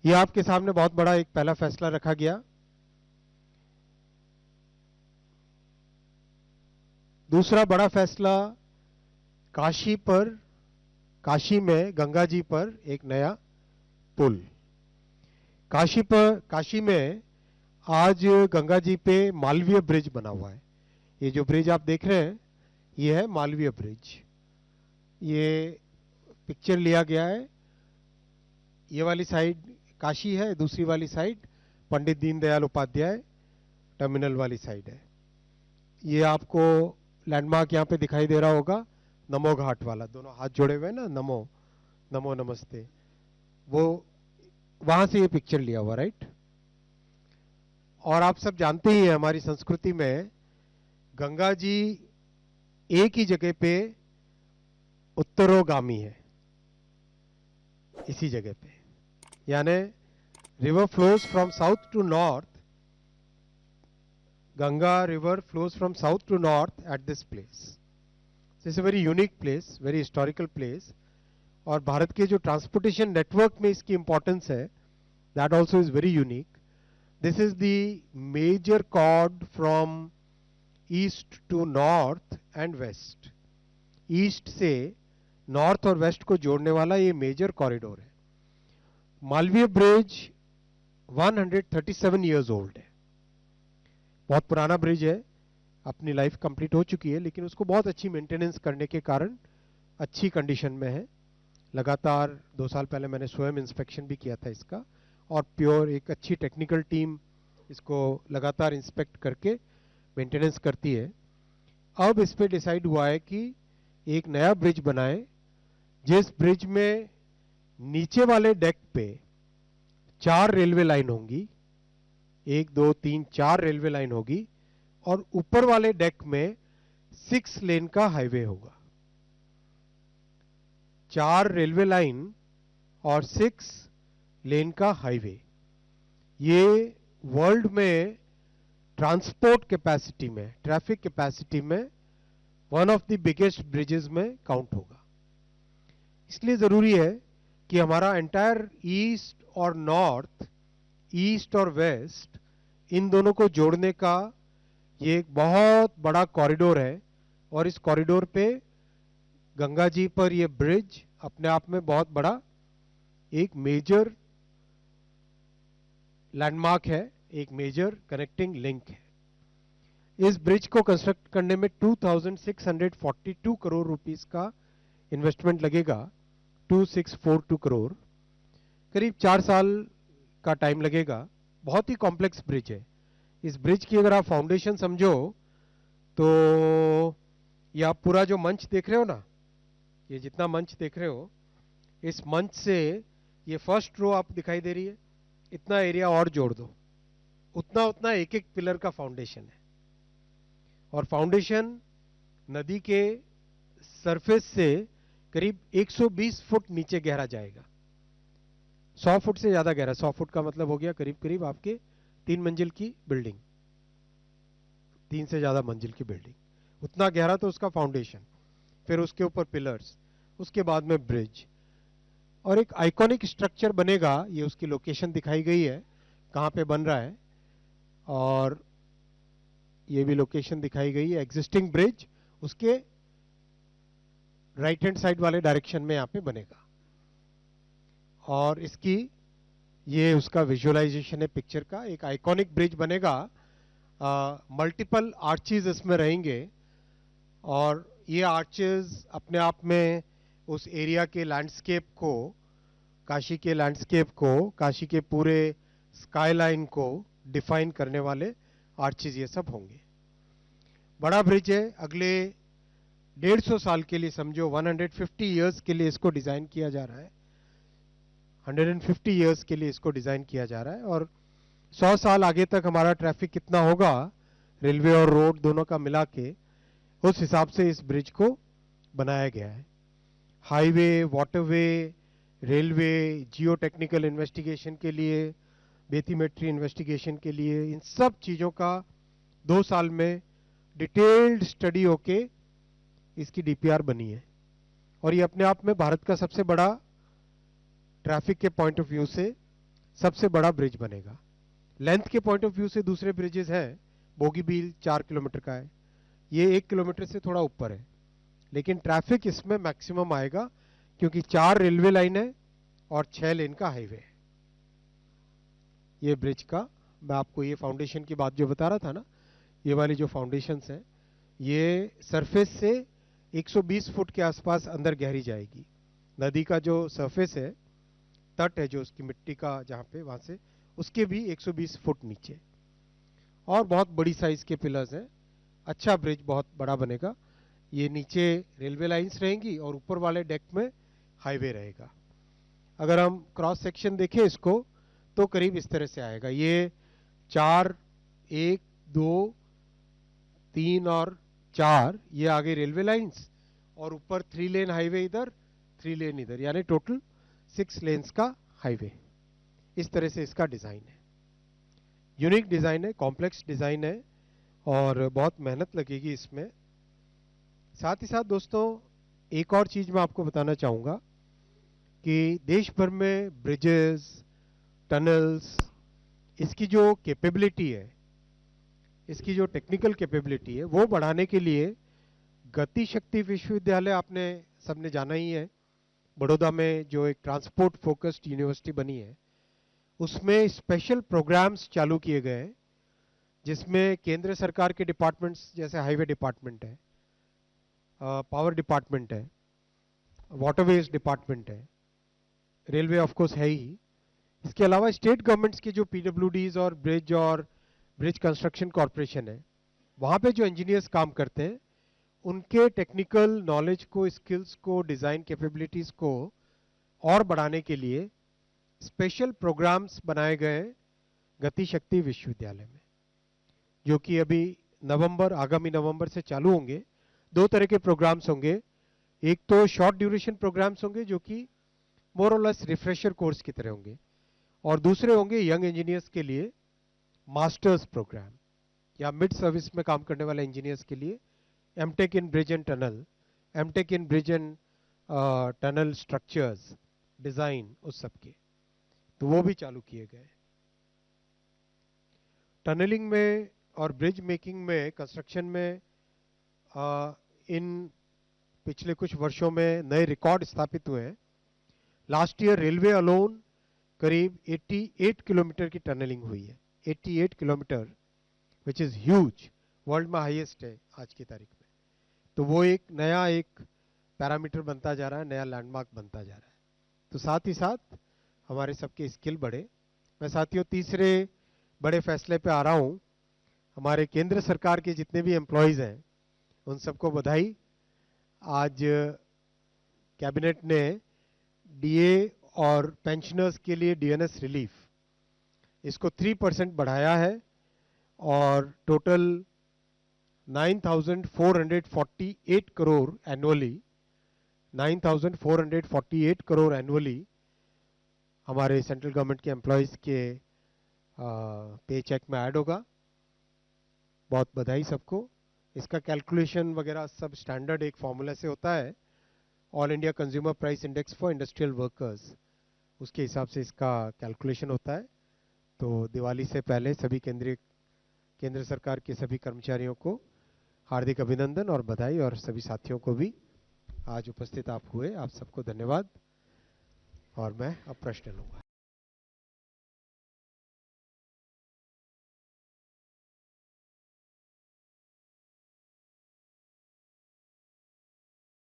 ये आपके सामने बहुत बड़ा एक पहला फैसला रखा गया। दूसरा बड़ा फैसला, काशी में गंगा जी पर एक नया पुल। काशी में आज गंगा जी पे मालवीय ब्रिज बना हुआ है। ये जो ब्रिज आप देख रहे हैं ये है मालवीय ब्रिज। ये पिक्चर लिया गया है, ये वाली साइड काशी है, दूसरी वाली साइड पंडित दीनदयाल उपाध्याय टर्मिनल वाली साइड है। ये आपको लैंडमार्क यहां पे दिखाई दे रहा होगा, नमो घाट वाला, दोनों हाथ जोड़े हुए ना, नमो नमो नमस्ते, वो वहां से ये पिक्चर लिया हुआ, राइट। और आप सब जानते ही हैं हमारी संस्कृति में गंगा जी एक ही जगह पे उत्तरोगामी है, इसी जगह पे, यानी river flows from south to north. Ganga river flows from south to north at this place. It's a very unique place, very historical place. और भारत के जो ट्रांसपोर्टेशन नेटवर्क में इसकी इंपॉर्टेंस है, that also is very unique. This is the major cord from east to north and west. East से north और west को जोड़ने वाला ये मेजर कॉरिडोर है। मालवीय ब्रिज 137 इयर्स ओल्ड है, बहुत पुराना ब्रिज है, अपनी लाइफ कंप्लीट हो चुकी है, लेकिन उसको बहुत अच्छी मेंटेनेंस करने के कारण अच्छी कंडीशन में है। लगातार 2 साल पहले मैंने स्वयं इंस्पेक्शन भी किया था इसका, और प्योर एक अच्छी टेक्निकल टीम इसको लगातार इंस्पेक्ट करके मेंटेनेंस करती है। अब इस पे डिसाइड हुआ है कि एक नया ब्रिज बनाए, जिस ब्रिज में नीचे वाले डेक पे 4 रेलवे लाइन होंगी, 1 2 3 4 रेलवे लाइन होगी, और ऊपर वाले डेक में 6 लेन का हाईवे होगा। 4 रेलवे लाइन और 6 लेन का हाईवे, ये वर्ल्ड में ट्रांसपोर्ट कैपेसिटी में, ट्रैफिक कैपेसिटी में one of the biggest bridges में काउंट होगा। इसलिए जरूरी है कि हमारा एंटायर ईस्ट और नॉर्थ, ईस्ट और वेस्ट, इन दोनों को जोड़ने का ये एक बहुत बड़ा कॉरिडोर है। और इस कॉरिडोर पे गंगा जी पर ये ब्रिज अपने आप में बहुत बड़ा एक मेजर लैंडमार्क है, एक मेजर कनेक्टिंग लिंक है। इस ब्रिज को कंस्ट्रक्ट करने में 2642 करोड़ रुपीस का इन्वेस्टमेंट लगेगा। 2642 करोड़, करीब 4 साल का टाइम लगेगा। बहुत ही कॉम्प्लेक्स ब्रिज है। इस ब्रिज की अगर आप फाउंडेशन समझो तो ये आप पूरा जो मंच देख रहे हो ना, ये जितना मंच देख रहे हो, इस मंच से ये फर्स्ट रो आप दिखाई दे रही है, इतना एरिया और जोड़ दो, उतना उतना एक एक पिलर का फाउंडेशन है। और फाउंडेशन नदी के सरफेस से करीब 120 फुट नीचे गहरा जाएगा। 100 फुट से ज्यादा गहरा, 100 फुट का मतलब हो गया करीब करीब आपके 3 मंजिल की बिल्डिंग, 3 से ज्यादा मंजिल की बिल्डिंग, उतना गहरा तो उसका फाउंडेशन, फिर उसके ऊपर पिलर्स, उसके बाद में ब्रिज, और एक आइकॉनिक स्ट्रक्चर बनेगा। ये उसकी लोकेशन दिखाई गई है कहां पे बन रहा है, और ये भी लोकेशन दिखाई गई है। एग्जिस्टिंग ब्रिज उसके राइट हैंड साइड वाले डायरेक्शन में यहां पे बनेगा, और इसकी ये उसका विजुअलाइजेशन है पिक्चर का। एक आइकॉनिक ब्रिज बनेगा, मल्टीपल आर्चेज इसमें रहेंगे, और ये आर्चेज अपने आप में उस एरिया के लैंडस्केप को, काशी के लैंडस्केप को, काशी के पूरे स्काईलाइन को डिफाइन करने वाले आर्चेज ये सब होंगे। बड़ा ब्रिज है, अगले 150 साल के लिए समझो, 150 इयर्स के लिए इसको डिजाइन किया जा रहा है। 150 इयर्स के लिए इसको डिजाइन किया जा रहा है, और 100 साल आगे तक हमारा ट्रैफिक कितना होगा, रेलवे और रोड दोनों का मिला के, उस हिसाब से इस ब्रिज को बनाया गया है। हाईवे, वाटरवे, रेलवे, जियो टेक्निकल इन्वेस्टिगेशन के लिए, बेथीमेट्री इन्वेस्टिगेशन के लिए, इन सब चीजों का 2 साल में डिटेल्ड स्टडी होके इसकी डीपीआर बनी है। और ये अपने आप में भारत का सबसे बड़ा, ट्रैफिक के पॉइंट ऑफ व्यू से सबसे बड़ा ब्रिज बनेगा। लेंथ के पॉइंट ऑफ व्यू से दूसरे ब्रिजेस हैं, बोगीबील 4 किलोमीटर का है, ये 1 किलोमीटर से थोड़ा ऊपर है, लेकिन ट्रैफिक इसमें मैक्सिमम आएगा क्योंकि 4 रेलवे लाइन है और 6 लेन का हाईवे है। ये ब्रिज का मैं आपको ये फाउंडेशन की बात जो बता रहा था ना, ये वाली जो फाउंडेशंस हैं, ये सरफेस से 120 फुट के आसपास अंदर गहरी जाएगी। नदी का जो सरफेस है, तट है जो उसकी मिट्टी का जहां पे, वहां से उसके भी 120 फुट नीचे, और बहुत बड़ी साइज के पिलर्स हैं। अच्छा ब्रिज बहुत बड़ा बनेगा। ये नीचे रेलवे लाइंस रहेंगी और ऊपर वाले डेक में हाईवे रहेगा। अगर हम क्रॉस सेक्शन देखें इसको तो करीब इस तरह से आएगा। ये 4, 1, 2, 3 और 4 ये आगे रेलवे लाइंस, और ऊपर 3 लेन हाईवे इधर, 3 लेन इधर, यानी टोटल 6 लेन्स का हाईवे। इस तरह से इसका डिजाइन है। यूनिक डिजाइन है, कॉम्प्लेक्स डिजाइन है, और बहुत मेहनत लगेगी इसमें। साथ ही साथ दोस्तों एक और चीज मैं आपको बताना चाहूंगा कि देश भर में ब्रिजेस, टनल्स, इसकी जो कैपेबिलिटी है, इसकी जो टेक्निकल कैपेबिलिटी है, वो बढ़ाने के लिए गति शक्ति विश्वविद्यालय आपने सबने जाना ही है, बड़ौदा में जो एक ट्रांसपोर्ट फोकस्ड यूनिवर्सिटी बनी है, उसमें स्पेशल प्रोग्राम्स चालू किए गए हैं, जिसमें केंद्र सरकार के डिपार्टमेंट्स जैसे हाईवे डिपार्टमेंट है, पावर डिपार्टमेंट है, वाटरवेज डिपार्टमेंट है, रेलवे ऑफ कोर्स है ही, इसके अलावा स्टेट गवर्नमेंट्स के जो पीडब्ल्यूडीज और ब्रिज कंस्ट्रक्शन कॉरपोरेशन है, वहां पे जो इंजीनियर्स काम करते हैं, उनके टेक्निकल नॉलेज को, स्किल्स को, डिजाइन कैपेबिलिटीज को और बढ़ाने के लिए स्पेशल प्रोग्राम्स बनाए गए गति शक्ति विश्वविद्यालय में, जो कि अभी आगामी नवंबर से चालू होंगे। 2 तरह के प्रोग्राम्स होंगे, एक तो शॉर्ट ड्यूरेशन प्रोग्राम्स होंगे जो कि मोर और लेस रिफ्रेशर कोर्स की तरह होंगे, और दूसरे होंगे यंग इंजीनियर्स के लिए मास्टर्स प्रोग्राम, या मिड सर्विस में काम करने वाले इंजीनियर्स के लिए MTech in bridge and tunnel, MTech in bridge and tunnel structures design, उस सब के, तो वो भी चालू किए गए। टनलिंग में और ब्रिज मेकिंग में, कंस्ट्रक्शन में इन पिछले कुछ वर्षों में नए रिकॉर्ड स्थापित हुए हैं। लास्ट ईयर रेलवे अलोन करीब 88 किलोमीटर की टनलिंग हुई है, 88 kilometre, which is huge, world में हाईएस्ट है आज की तारीख में। तो वो एक नया एक पैरामीटर बनता जा रहा है, नया लैंडमार्क बनता जा रहा है। तो साथ ही साथ हमारे सबके स्किल बढ़े। मैं साथियों तीसरे बड़े फैसले पे आ रहा हूं। हमारे केंद्र सरकार के जितने भी एम्प्लॉयज हैं उन सबको बधाई। आज कैबिनेट ने डीए और पेंशनर्स के लिए डीएनएस रिलीफ इसको 3% बढ़ाया है, और total 9,448 crore annually, 9,448 crore annually हमारे सेंट्रल गवर्नमेंट के एम्प्लॉयज के पे चेक में ऐड होगा। बहुत बधाई सबको। इसका कैलकुलेशन वगैरह सब स्टैंडर्ड एक फॉर्मूला से होता है, all India consumer price index for industrial workers, उसके हिसाब से इसका कैलकुलेशन होता है। तो दिवाली से पहले सभी केंद्र सरकार के सभी कर्मचारियों को हार्दिक अभिनंदन और बधाई, और सभी साथियों को भी आज उपस्थित आप हुए, आप सबको धन्यवाद। और मैं अब प्रश्न लूंगा।